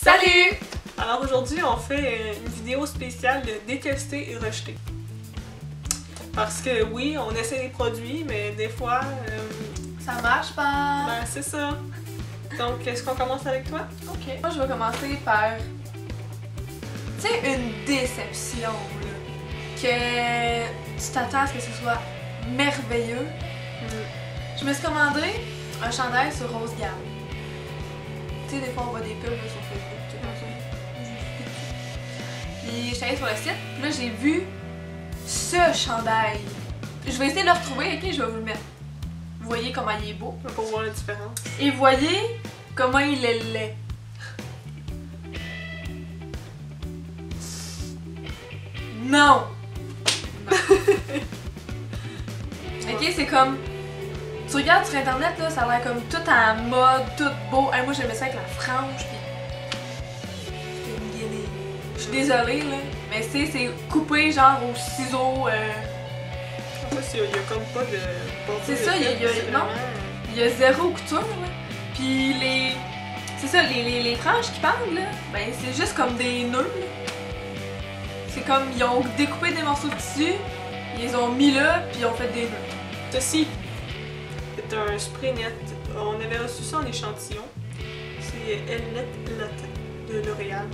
Salut! Alors aujourd'hui, on fait une vidéo spéciale de détester et rejeter. Parce que oui, on essaie des produits, mais des fois... Ça marche pas! Ben, c'est ça. Donc, est-ce qu'on commence avec toi? Ok. Moi, je vais commencer par... Tu sais, une déception, là. Que tu t'attends à ce que ce soit merveilleux. Je me suis commandé un chandail sur Rose Gamme. Tu sais, des fois, on voit des pubs là, sur Facebook, tu sais, comme ça. Puis, je suis allée sur le site, puis là, j'ai vu ce chandail. Je vais essayer de le retrouver, ok? Je vais vous le mettre. Vous voyez comment il est beau. Pour voir la différence. Et voyez comment il est laid. Non! Ok, c'est comme... Tu regardes sur internet, là, ça a l'air comme tout en mode, tout beau. Hey, moi, j'aimais ça avec la frange, pis... Je suis désolée, là. Mais c'est coupé, genre, au ciseau. En fait, il y a comme pas de... C'est ça, il y a non. Il y a zéro couture, là. Puis les... C'est ça, les franges qui parlent, là, ben c'est juste comme des nœuds, là. C'est comme, ils ont découpé des morceaux de tissu, ils les ont mis là, puis ils ont fait des nœuds. Ceci est un spray net. On avait reçu ça en échantillon. C'est Elle-Net Latin de L'Oréal.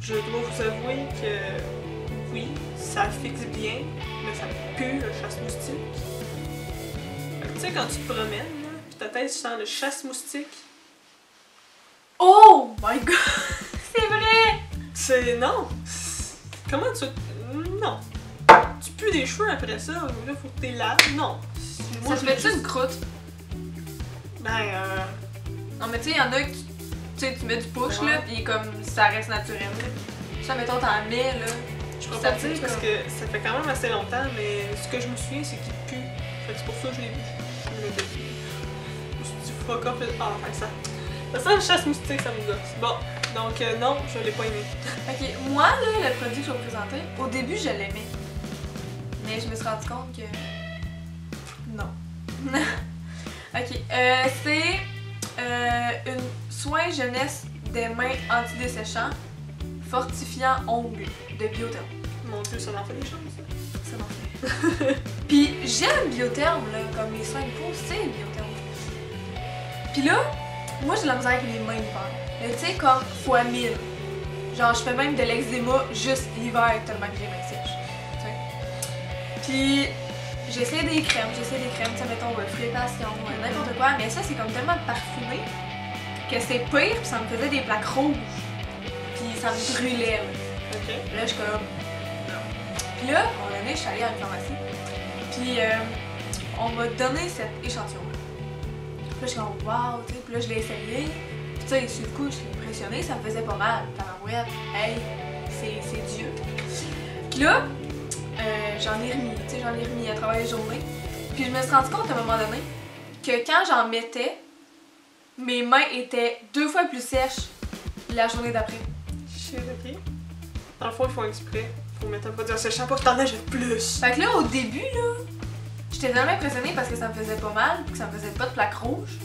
Je dois vous avouer que oui, ça fixe bien, mais ça pue le chasse-moustique. Tu sais, quand tu te promènes, là, pis ta tête sent le chasse-moustique. Oh my god! C'est vrai! C'est... non! Comment tu... non! Tu pues des cheveux après ça, là, faut que t'es laves. Non! Ça te fait-tu une croûte? Ben, Non, mais tu sais, il y en a qui... Tu sais, tu mets du push, Ouais. là, pis comme ça reste naturel, là. Ça, mettons, t'en mets, là. je peux Ça pas te pue dire parce comme- que ça fait quand même assez longtemps, mais ce que je me souviens, c'est qu'il pue. Fait que c'est pour ça que je l'ai vu. Je me suis dit, fuck off, ah, fait que ça sent le chasse-moustique, ça me gosse. Bon, donc non, je l'ai pas aimé. Ok, moi, là, le produit que je vais vous présenter, au début, je l'aimais. Mais je me suis rendu compte que... non. Ok, c'est une soin jeunesse des mains antidesséchants fortifiant ongles de Biotherm. Mon Dieu, ça en fait des choses, ça. Ça m'en fait. Puis j'aime Biotherm, là, comme les soins de peau, c'est Biotherm. Puis là, moi j'ai de la misère avec les mains l'hiver. Mais tu sais, comme fois 1000. Genre, je fais même de l'eczéma juste l'hiver tellement que j'ai les mains sèches. Tu sais. Puis j'essaie des crèmes, tu sais, mettons, Frépation, n'importe quoi. Mais ça, c'est comme tellement parfumé que c'est pire, puis ça me faisait des plaques rouges. Puis ça me brûlait, là. Ok. Là, je suis comme... non. Puis là, à un moment donné, je suis allée à une pharmacie. Puis on m'a donné cet échantillon-là. Puis là, je suis comme, waouh, tu sais. Puis là, je l'ai essayé. Puis tu sais, sur le coup, je suis impressionnée. Ça me faisait pas mal. Tabarouette, hey, c'est Dieu. Puis là, j'en ai remis. Tu sais, j'en ai remis à travers les journées. Puis je me suis rendu compte à un moment donné que quand j'en mettais, mes mains étaient 2 fois plus sèches la journée d'après. Shit, ok. Dans le fond, ils font exprès pour mettre un produit séchant pour que t'en achètes plus. Fait que là, au début, là, j'étais tellement impressionnée parce que ça me faisait pas mal pis que ça me faisait pas de plaques rouges.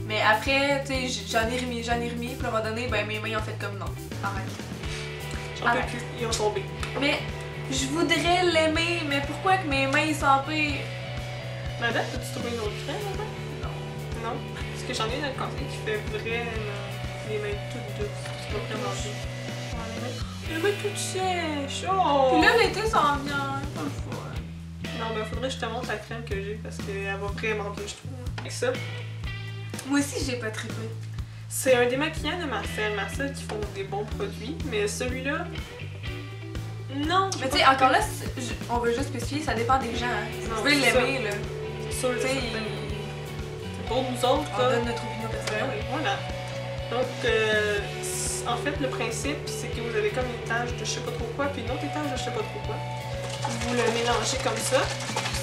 Mais après, tu sais, j'en ai remis, puis à un moment donné, ben mes mains ont fait comme non, arrête. J'en peux plus, ils ont tombé. Mais je voudrais l'aimer, mais pourquoi que mes mains sont pires? Madame, as-tu trouvé une autre crème, là? Non. Non? Parce que j'en ai une à conseil qui fait vraiment les mains toutes douces. C'est pas vraiment bien. Les mains toutes sèches! Oh! Pis là, l'été s'en vient, pas le fun. Non, ben faudrait que je te montre la crème que j'ai parce qu'elle va vraiment bien, je trouve. Avec ça, Moi aussi, j'ai pas trippé. c'est un démaquillant de Marcel. Marcel qui font des bons produits, mais celui-là, non. Mais tu sais, encore là, on veut juste spécifier, ça dépend des gens. Hein. Vous Non, pouvez c'est l'aimer, là. C'est sûr, Tu sais, pour nous autres, on là, donne notre opinion ben personnelle. oui, voilà. Donc, en fait, le principe, c'est que vous avez comme une étage de je sais pas trop quoi, puis une autre étage de je sais pas trop quoi. Vous le mélangez comme ça.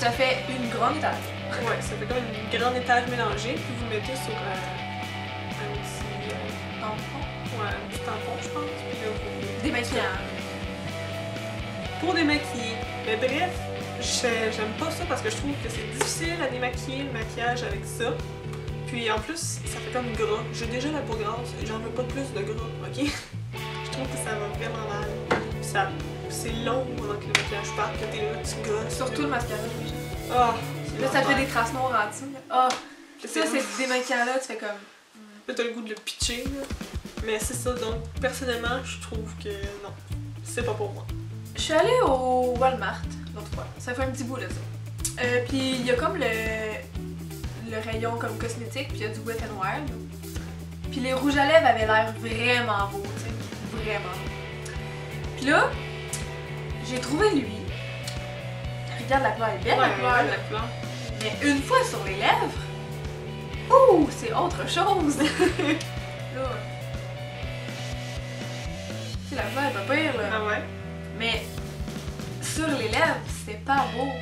Ça fait une grande étape. Ouais, ça fait comme une grande étage mélangée, puis vous mettez sur un petit... Tampon. ouais, un petit tampon, je pense. Puis là, vous... Démaquillant. Pour démaquiller. Mais bref, j'aime pas ça parce que je trouve que c'est difficile à démaquiller le maquillage avec ça. Puis Puis en plus, ça fait comme gras. J'ai déjà la peau grasse et j'en veux pas plus de gras, ok? Je trouve que ça va vraiment mal. C'est long avant que le maquillage parte, que t'es là, tu gosses. Surtout le mascara. Ah! Là, ça fait des traces noires en dessous. Ah! Ça, c'est démaquillant là, tu fais comme. Là, t'as le goût de le pitcher, là. Mais c'est ça, donc personnellement, je trouve que non, c'est pas pour moi. Je suis allée au Walmart l'autre fois. Ça fait un petit bout de ça. Puis il y a comme le rayon comme cosmétique, puis il y a du Wet n Wild. Puis les rouges à lèvres avaient l'air vraiment beaux, tu sais. Vraiment. Puis là, j'ai trouvé lui. Regarde la couleur, elle est belle la couleur. La couleur. Mais une fois sur les lèvres, ouh, c'est autre chose! Là. Tu sais, la couleur est pas pire, là. Ah ouais? Mais sur les lèvres, c'est pas beau.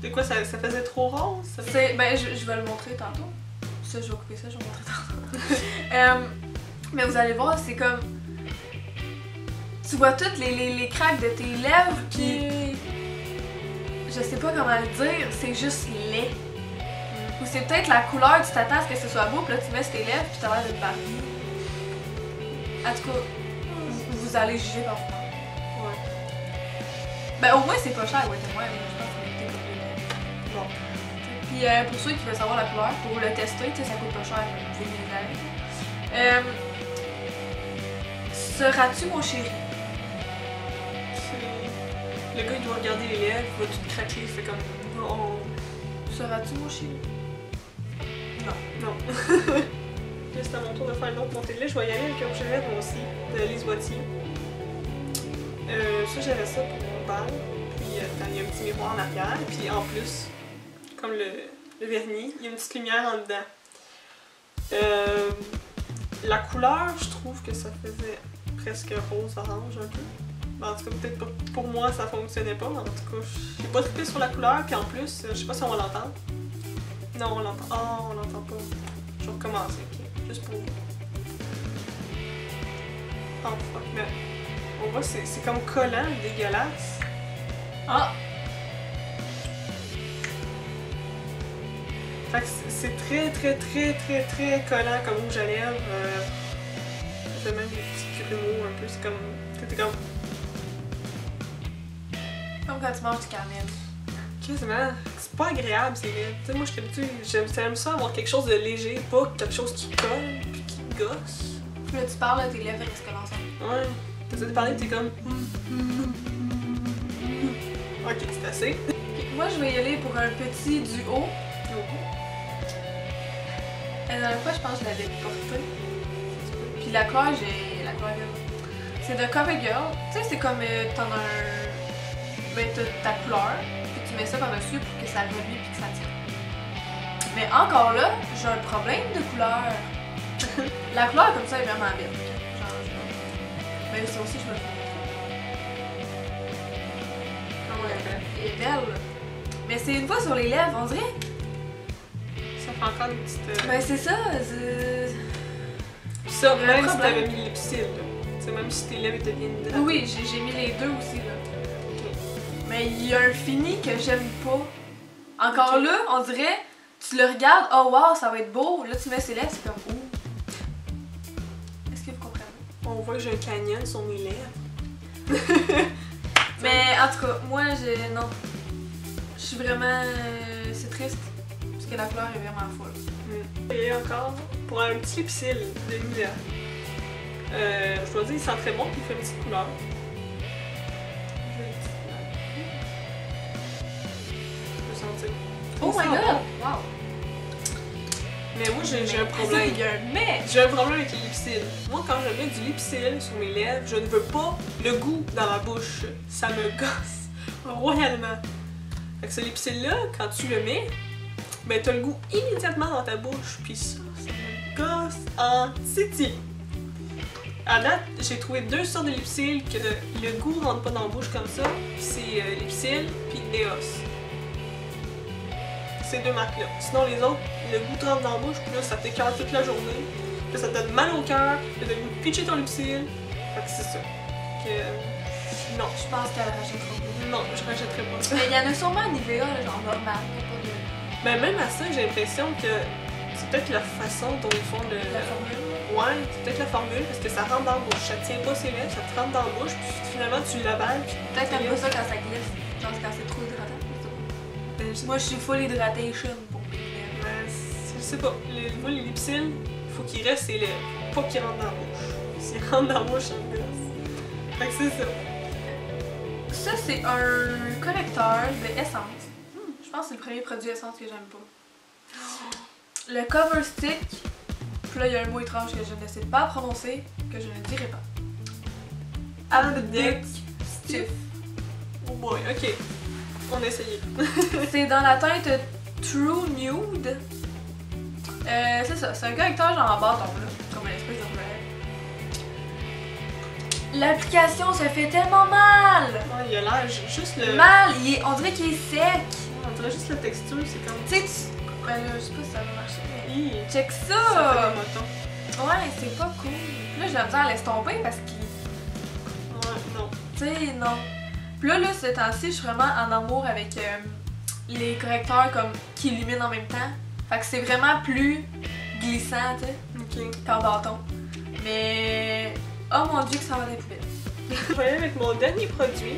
C'est quoi, ça faisait trop rose? Ben, je vais le montrer tantôt. Ça, je vais couper ça, je vais le montrer tantôt. Mais vous allez voir, c'est comme. Tu vois toutes les craques de tes lèvres, pis. Je sais pas comment le dire, c'est juste laid. Ou c'est peut-être la couleur, tu t'attends à ce que ce soit beau, pis là tu mets sur tes lèvres, pis t'as l'air d'une Barbie. En tout cas, vous allez juger par vous. Ouais. Ben, au moins, c'est pas cher, ouais, moi, je pense que c'est Bon. Puis pour ceux qui veulent savoir la couleur, pour le tester, tu sais, ça coûte pas cher, vous pouvez les aller. Seras-tu mon chéri? Le gars, il doit regarder les lèvres, il va tout craquer, il fait comme. Oh. Seras-tu mon chéri? Non. Non. Là, c'est à mon tour de faire une autre montée de lait. Je vais y aller avec un rouge à lèvres aussi, de Lise Wattier. Ça, j'avais ça pour mon bal. Puis, il y a un petit miroir en arrière. Puis, en plus, comme le vernis, il y a une petite lumière en dedans. La couleur, je trouve que ça faisait presque rose-orange un peu. En tout cas, peut-être pas pour moi ça fonctionnait pas, mais en tout cas, j'ai pas trippé sur la couleur, puis en plus, je sais pas si on va l'entendre. Non, on l'entend. Oh, on l'entend pas. Je vais recommencer, ok? Juste pour. Oh fuck, mais. On voit, c'est comme collant, dégueulasse. Ah! Fait que c'est très collant comme rouge à lèvres. Ça fait même des petits grumeaux un peu, c'est comme. C'était comme. Comme quand tu manges du caramel. Quasiment. C'est pas agréable, c'est vrai. Tu sais, moi, je suis habituée, j'aime ça avoir quelque chose de léger, pas quelque chose qui colle puis qui gosse. Puis là, tu parles, là, tes lèvres restent collées ensemble. Ouais. T'essaies de parler, t'es comme. Ok, c'est assez. Okay, moi, je vais y aller pour un petit duo. La dernière fois, je pense que je l'avais porté. Puis la couleur, j'ai la couleur de. C'est de CoverGirl. Tu sais, c'est comme t'en as un. Ben, t'as ta couleur, puis tu mets ça par-dessus pour que ça reluise puis que ça tire. Mais encore là, j'ai un problème de couleur. La couleur comme ça est vraiment belle. Genre, mais ça aussi, je me le fais. Ah ouais, Elle est belle. Mais c'est une fois sur les lèvres, on dirait. Ça fait encore une petite. Ben, c'est ça. Ça, Il y a un même si problème. t'avais mis le lipsil, là. Tu sais, même si tes lèvres étaient bien hydratées. Oui, j'ai mis les deux aussi, là. Mais il y a un fini que j'aime pas. Encore là, on dirait, tu le regardes, oh wow, ça va être beau. Là, tu mets ses lèvres, c'est comme, ouh. Est-ce que vous comprenez? On voit que j'ai un canyon sur mes lèvres. Mais en tout cas, moi, non. Je suis vraiment. C'est triste. Parce que la couleur est vraiment folle. Et encore, pour un petit lipsil de Nivea. Je dois dire, il sent très bon, puis il fait une petite couleur. Oh my god! Wow! Mais moi, j'ai un problème. Mais! J'ai un problème avec les lipsil. Moi, quand je mets du lipsil sur mes lèvres, je ne veux pas le goût dans ma bouche. Ça me gosse royalement. Fait que ce lipsil-là, quand tu le mets, ben t'as le goût immédiatement dans ta bouche. Puis ça me gosse en titi. À date, j'ai trouvé deux sortes de lipsil que le goût rentre pas dans la bouche comme ça. C'est lipsil puis Eos. Ces deux marques-là. Sinon, les autres, le goût te rentre dans la bouche, puis là, ça t'écœure toute la journée. Puis là, ça te donne mal au cœur, puis t'as le goût de pitcher ton lipsil. Fait que c'est ça. Que, non. Je pense qu'elle rachètera pas. Non, je rachèterais pas ça. Mais il y en a sûrement un Nivea, genre normal. Pas de. Mais même à ça, j'ai l'impression que c'est peut-être la façon dont ils font le... La formule. Ouais, c'est peut-être la formule, parce que ça rentre dans la bouche. Ça tient pas ses lèvres, ça te rentre dans la bouche, puis finalement tu l'avales, puis... Peut-être t'aimes pas ça quand ça glisse. Genre quand c'est trop hydratant. Moi, je suis full hydration pour mes lèvres. Mais je sais pas, moi les lipsils, faut qu'ils restent ses lèvres, pas qu'ils rentrent dans la bouche. S'ils rentrent dans la bouche, ça me gosse. Fait que c'est ça. Ça, c'est un correcteur de essence. Je pense que c'est le premier produit essence que j'aime pas. Le cover stick. Puis là, il y a un mot étrange que je ne sais pas prononcer, que je ne dirai pas. Albedo Stiff. Oh boy, ok. On a essayé. C'est dans la teinte True Nude. C'est ça, c'est un correcteur genre en bâton, là, comme une espèce de roulette. L'application se fait tellement mal! Ouais, il a l'air juste le... Mal! On dirait qu'il est sec! On dirait juste la texture, c'est comme... Tu sais, ben là, je sais pas si ça va marcher, mais... Check ça! Ça fait des motons. Ouais, c'est pas cool. Puis là, j'ai la misère à laisser tomber parce qu'il... Ouais, non. Tu sais, non. Puis là, ce temps-ci, je suis vraiment en amour avec les correcteurs comme qui illuminent en même temps. Fait que c'est vraiment plus glissant, tu sais, qu'en bâton. Mais... Oh mon dieu que ça va des poubelles. Je vais aller avec mon dernier produit.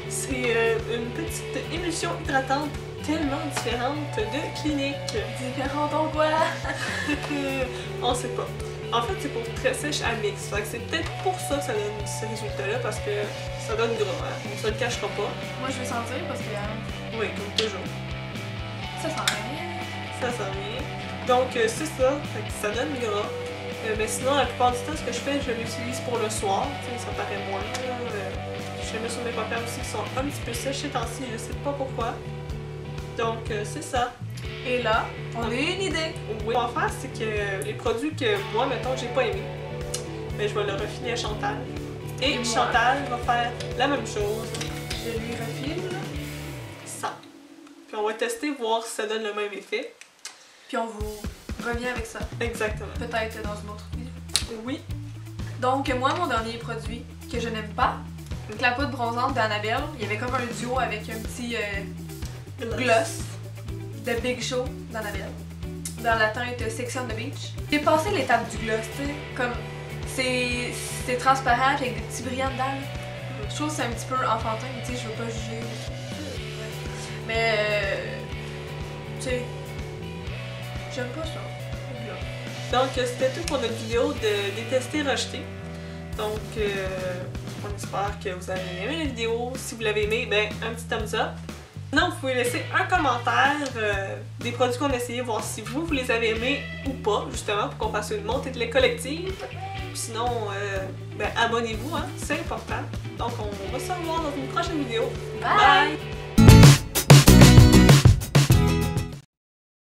C'est une petite émulsion hydratante tellement différente de Clinique. Différente en quoi? On sait pas. En fait, c'est pour très sèche à mix. Fait que c'est peut-être pour ça que ça donne ce résultat-là, parce que ça donne gras. Hein. On se le cachera pas. Moi, je vais sentir parce que... Oui, comme toujours. Ça sent rien. Ça sent rien. Donc, c'est ça. Fait que ça donne gras. Mais sinon, la plupart du temps, ce que je fais, je l'utilise pour le soir. T'sais, ça paraît moins. Je le mets sur mes paupières aussi qui sont un petit peu sèches ces temps-ci. Je sais pas pourquoi. Donc, c'est ça. Et là, on a une idée. Oui. Ce qu'on va faire, c'est que les produits que moi, mettons, j'ai pas aimé, mais je vais le refiler à Chantal. Et moi? Chantal va faire la même chose. Je lui refile. Ça. Puis on va tester, voir si ça donne le même effet. Puis on vous revient avec ça. Exactement. Peut-être dans une autre vidéo. Oui. Donc, moi, mon dernier produit que je n'aime pas, donc la poudre bronzante d'Annabelle. Il y avait comme un duo avec un petit gloss de Big Show d'Annabelle. Dans la teinte Sex on the Beach. J'ai passé l'étape du gloss, tu sais. Comme, c'est transparent avec des petits brillants dedans. Je trouve que c'est un petit peu enfantin, mais tu sais, je veux pas juger. Mais, tu sais, j'aime pas ça. Donc, c'était tout pour notre vidéo de détester rejeter. Donc, on espère que vous avez aimé la vidéo. Si vous l'avez aimé, ben, un petit thumbs up. Sinon, vous pouvez laisser un commentaire des produits qu'on a essayé, voir si vous les avez aimés ou pas, justement, pour qu'on fasse une montée de lait collective. Puis sinon, ben, abonnez-vous, hein, c'est important. Donc, on va se revoir dans une prochaine vidéo. Bye!